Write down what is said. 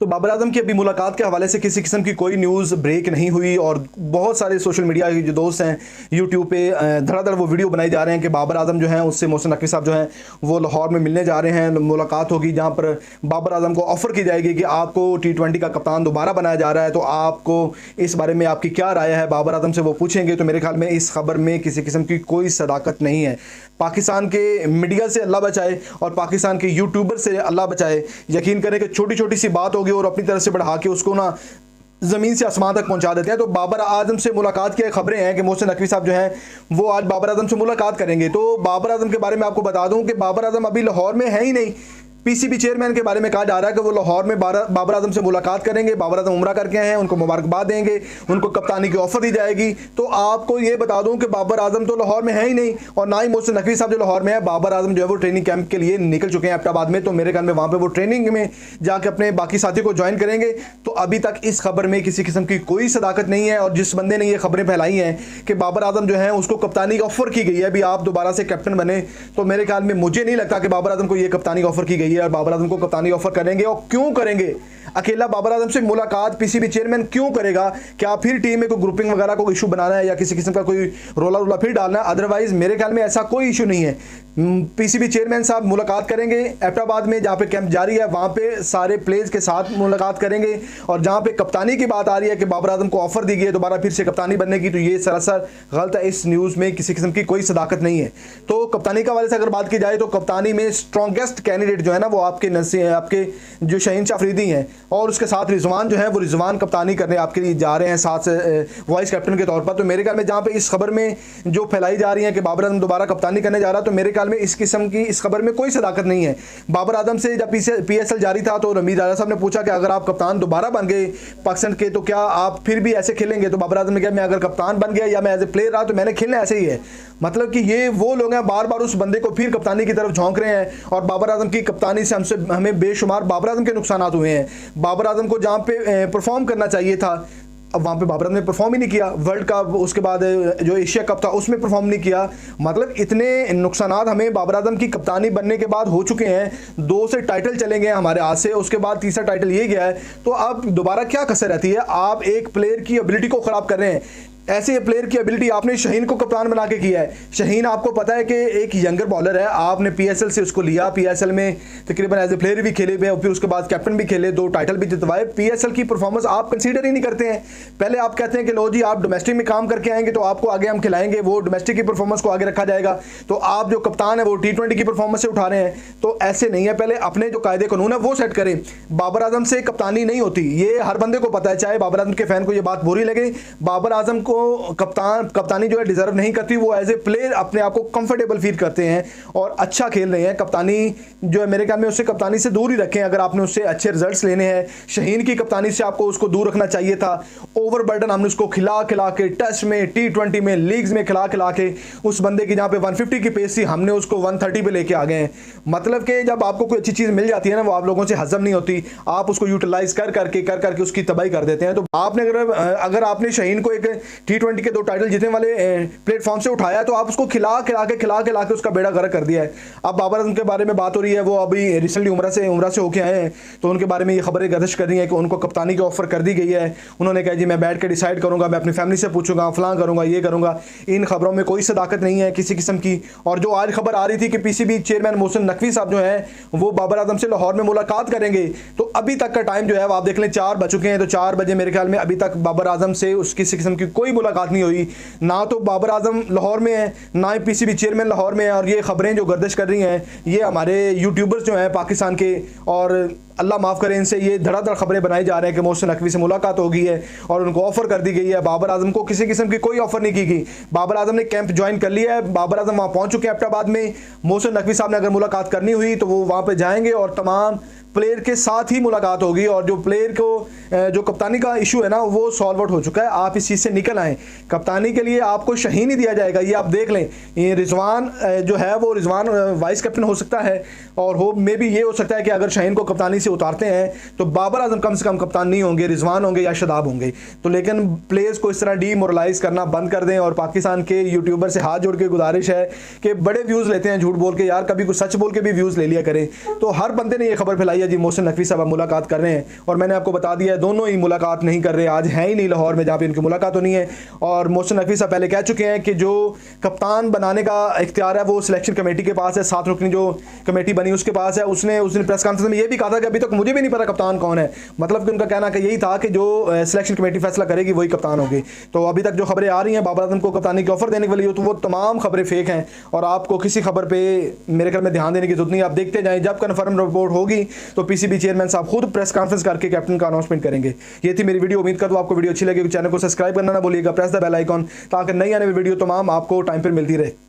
तो बाबर आजम की अभी मुलाकात के हवाले से किसी किस्म की कोई न्यूज़ ब्रेक नहीं हुई और बहुत सारे सोशल मीडिया के जो दोस्त हैं यूट्यूब पे धड़ाधड़ वो वीडियो बनाए जा रहे हैं कि बाबर आजम जो हैं उससे मोहसिन नकवी साहब जो हैं वो लाहौर में मिलने जा रहे हैं। मुलाकात होगी जहां पर बाबर आजम को ऑफ़र की जाएगी कि आपको T20 का कप्तान दोबारा बनाया जा रहा है, तो आपको इस बारे में आपकी क्या राय है, बाबर आजम से वो पूछेंगे। तो मेरे ख्याल में इस खबर में किसी किस्म की कोई सदाकत नहीं है। पाकिस्तान के मीडिया से अल्लाह बचाए और पाकिस्तान के यूट्यूबर से अल्लाह बचाए। यकीन करें कि छोटी छोटी सी बात होगी और अपनी तरफ से बढ़ा के उसको ना ज़मीन से आसमान तक पहुंचा देते हैं। तो बाबर आजम से मुलाकात की खबरें हैं कि मोहसिन नकवी साहब जो हैं वो आज बाबर आजम से मुलाकात करेंगे। तो बाबर आजम के बारे में आपको बता दूं कि बाबर आजम अभी लाहौर में है ही नहीं। पीसीबी चेयरमैन के बारे में कहा जा रहा है कि वो लाहौर में बाबर आजम से मुलाकात करेंगे। बाबर आजम उम्रा करके आए हैं, उनको मुबारकबाद देंगे, उनको कप्तानी की ऑफर दी जाएगी। तो आपको ये बता दूं कि बाबर आजम तो लाहौर में है ही नहीं और ना ही मोहसिन नकवी साहब जो लाहौर में है। बाबर आजम जो है वो ट्रेनिंग कैंप के लिए निकल चुके हैं एबटाबाद में। तो मेरे ख्याल में वहाँ पर वो ट्रेनिंग में जाके अपने बाकी साथियों को ज्वाइन करेंगे। तो अभी तक इस खबर में किसी किस्म की कोई सदाकत नहीं है। और जिस बंदे ने ये खबरें फैलाई हैं कि बाबर आजम जो है उसको कप्तानी की ऑफर की गई है, अभी आप दोबारा से कैप्टन बने, तो मेरे ख्याल में मुझे नहीं लगता कि बाबर आजम को ये कप्तानी की ऑफर की गई है और बाबर आजम को कप्तानी ऑफर करेंगे। और क्यों करेंगे? अकेला बाबर आजम से मुलाकात पीसीबी चेयरमैन क्यों करेगा? क्या फिर टीम में कोई ग्रुपिंग वगैरह को इशू बनाना है या किसी किस्म का कोई रोला फिर डालना है? अदरवाइज मेरे ख्याल में ऐसा कोई इशू नहीं है। पीसीबी चेयरमैन साहब मुलाकात करेंगे एबटाबाद में, जहां पे कैंप जारी है वहां पे सारे प्लेयर्स के साथ मुलाकात करेंगे। और जहां पे कप्तानी की बात आ रही है कि बाबर आजम को ऑफर दी गई है दोबारा फिर से कप्तानी बनने की, तो ये सरासर गलत है। इस न्यूज़ में किसी किस्म की कोई सदाकत नहीं है। तो कप्तानी के हवाले से अगर बात की जाए तो कप्तानी में स्ट्रॉन्गेस्ट कैंडिडेट जो है ना वो आपके जो शहीन शाह अफरीदी हैं और उसके साथ रिजवान जो है वो रिजवान कप्तानी करने आपके लिए जा रहे हैं साथ वाइस कैप्टन के तौर पर। तो मेरे ख्याल में जहाँ पे इस खबर में जो फैलाई जा रही है कि बाबर आजम दोबारा कप्तानी करने जा रहा है, तो मेरे ख्याल में इस किस्म की इस खबर में कोई सदाकत नहीं है। बाबर आजम से जब PSL जारी था तो रमीज राजा साहब ने पूछा कि अगर आप कप्तान दोबारा बन गए पाकिस्तान के तो क्या आप फिर भी ऐसे खेलेंगे? तो बाबर आजम ने कहा मैं अगर कप्तान बन गया या मैं एज ए प्लेयर रहा तो मैंने खेलना ऐसे ही है। मतलब कि ये वो लोग हैं बार बार उस बंदे को फिर कप्तानी की तरफ झोंक रहे हैं। और बाबर आजम की कप्तानी से हमें बेशुमार बाबर आजम के नुकसान हुए हैं। बाबर आजम को जहाँ पे परफॉर्म करना चाहिए था अब वहाँ पे बाबर आजम ने परफॉर्म ही नहीं किया। वर्ल्ड कप, उसके बाद जो एशिया कप था उसमें परफॉर्म नहीं किया। मतलब इतने नुकसान हमें बाबर आजम की कप्तानी बनने के बाद हो चुके हैं। 2 से टाइटल चले गए हमारे हाथ से, उसके बाद तीसरा टाइटल ये गया है। तो अब दोबारा क्या कसर रहती है? आप एक प्लेयर की एबिलिटी को ख़राब कर रहे हैं। ऐसे प्लेयर की एबिलिटी आपने शहीन को कप्तान बना के किया है। शहीन आपको पता है कि एक यंगर बॉलर है, आपने PSL से उसको लिया, PSL में तकरीबन एज ए प्लेयर भी खेले हुए, फिर उसके बाद कैप्टन भी खेले, 2 टाइटल भी जितवाए। PSL की परफॉर्मेंस आप कंसीडर ही नहीं करते हैं। पहले आप कहते हैं कि लो जी आप डोमेस्टिक में काम करके आएंगे तो आपको आगे हम खिलाएंगे, वो डोमेस्टिक की परफॉर्मेंस को आगे रखा जाएगा। तो आप जो कप्तान है वो T20 की परफॉर्मेंस से उठा रहे हैं। तो ऐसे नहीं है, पहले अपने जो कायदे कानून है वो सेट करें। बाबर आजम से कप्तानी नहीं होती, ये हर बंदे को पता है, चाहे बाबर आजम के फैन को ये बात बुरी लगे। बाबर आजम को कप्तानी जो है डिजर्व नहीं करती। वो एज ए प्लेयर अपने आप को कंफर्टेबल फील करते हैं और अच्छा खेल रहे हैं। कप्तानी जो है मेरे ख्याल में उससे कप्तानी से दूर ही रखें अगर आपने उससे अच्छे रिजल्ट्स लेने हैं। शहीन की कप्तानी से आपको उसको दूर रखना चाहिए था। ओवरबर्डन हमने उसको खिला के टेस्ट में, T20 में, लीग्स में खिला के उस बंदे की जहाँ पे 150 की पेस थी हमने उसको 130 पे लेके आ गए हैं। मतलब कि जब आपको कोई अच्छी चीज़ मिल जाती है ना वो आप लोगों से हजम नहीं होती, आप उसको यूटिलाइज कर करके उसकी तबाही कर देते हैं। तो आपने अगर आपने शहीन को एक T20 के 2 टाइटल जीतने वाले प्लेटफॉर्म से उठाया तो आप उसको खिला के उसका बेड़ा गर्क कर दिया है। अब बाबर आजम के बारे में बात हो रही है, वो अभी रिसेंटली उम्रा से होके आए हैं, तो उनके बारे में ये खबरें गर्दिश कर रही हैं कि उनको कप्तानी की ऑफर कर दी गई है। उन्होंने कहा जी मैं बैठ के डिसाइड करूंगा, मैं अपनी फैमिली से पूछूंगा, फलां करूंगा, ये करूंगा। इन खबरों में कोई सदाकत नहीं है किसी किस्म की। और जो आज खबर आ रही थी कि पीसीबी चेयरमैन मोहसिन नकवी साहब जो है वो बाबर आजम से लाहौर में मुलाकात करेंगे, तो अभी तक का टाइम जो है आप देख लें 4 बज चुके हैं। तो 4 बजे मेरे ख्याल में अभी तक बाबर आजम से उसकी किसी किस्म की कोई मुलाकात नहीं हुई। ना तो बाबर आजम लाहौर में है, ना ही पीसीबी चेयरमैन लाहौर में है। और ये खबरें जो गर्दिश कर रही हैं ये हमारे यूट्यूबर्स जो हैं पाकिस्तान के, और अल्लाह माफ़ करे इनसे ये धड़ाधड़ खबरें बनाई जा रहे हैं कि मोहसिन नकवी से मुलाकात हो गई है और उनको ऑफर कर दी गई है। बाबर आजम को किसी किस्म की कोई ऑफर नहीं की गई। बाबर आजम ने कैंप ज्वाइन कर लिया है, बाबर आजम वहाँ पहुँच चुके हैं एबटाबाद में। मोहसिन नकवी साहब ने अगर मुलाकात करनी हुई तो वो वहाँ पर जाएंगे और तमाम प्लेयर के साथ ही मुलाकात होगी। और जो प्लेयर को जो कप्तानी का इशू है ना वो सॉल्व आउट हो चुका है। आप इस चीज़ से निकल आएँ। कप्तानी के लिए आपको शहीन ही दिया जाएगा, ये आप देख लें। ये रिजवान जो है वो रिजवान वाइस कैप्टन हो सकता है और हो मे भी ये हो सकता है कि अगर शहीन को कप्तानी से उतारते हैं तो बाबर आजम कम से कम कप्तान नहीं होंगे, रिजवान होंगे या शादाब होंगे। तो लेकिन प्लेयर्स को इस तरह डीमोरलाइज करना बंद कर दें। और पाकिस्तान के यूट्यूबर से हाथ जोड़ के गुजारिश है कि बड़े व्यूज़ लेते हैं झूठ बोल के, यार कभी कुछ सच बोल के भी व्यूज़ ले लिया करें। तो हर बंदे ने ये खबर फैलाई है जी मोहसिन नकवी साहब मुलाकात कर रहे हैं, और मैंने आपको बता दिया है दोनों ही मुलाकात नहीं कर रहे, आज है ही नहीं लाहौर में जहाँ पे उनकी मुलाकात होनी है। और मोहसिन नकवी साहब पहले कह चुके हैं कि जो कप्तान बनाने का इख्तियार है वो सिलेक्शन कमेटी के पास है, 7 रुकनी जो कमेटी बनी उसके पास है। उसने उस दिन प्रेस कॉन्फ्रेंस में ये भी कहा था कि अभी तक मुझे भी नहीं पता कप्तान कौन है, मतलब कि उनका कहना कि यही था कि जो सिलेक्शन कमेटी फैसला करेगी वही कप्तान होगी। तो अभी तक जो खबरें आ रही हैं बाबर आजम को कप्तानी की ऑफर देने के लिए, तो वो तमाम खबरें फेक हैं और आपको किसी खबर पे मेरे ख्याल में ध्यान देने की जरूरत नहीं। आप देखते जाएं, जब कन्फर्म रिपोर्ट होगी तो पीसीबी चेयरमैन साहब खुद प्रेस कॉन्फ्रेंस करके कैप्टन का अनाउंसमेंट करेंगे। ये थी मेरी वीडियो, उम्मीद करता हूं आपको वीडियो अच्छी लगी। चैनल को सब्सक्राइब करना ना भूलिएगा, प्रेस द बेल आइकॉन, ताकि नई आने वाली वीडियो तमाम आपको टाइम पर मिलती रहे।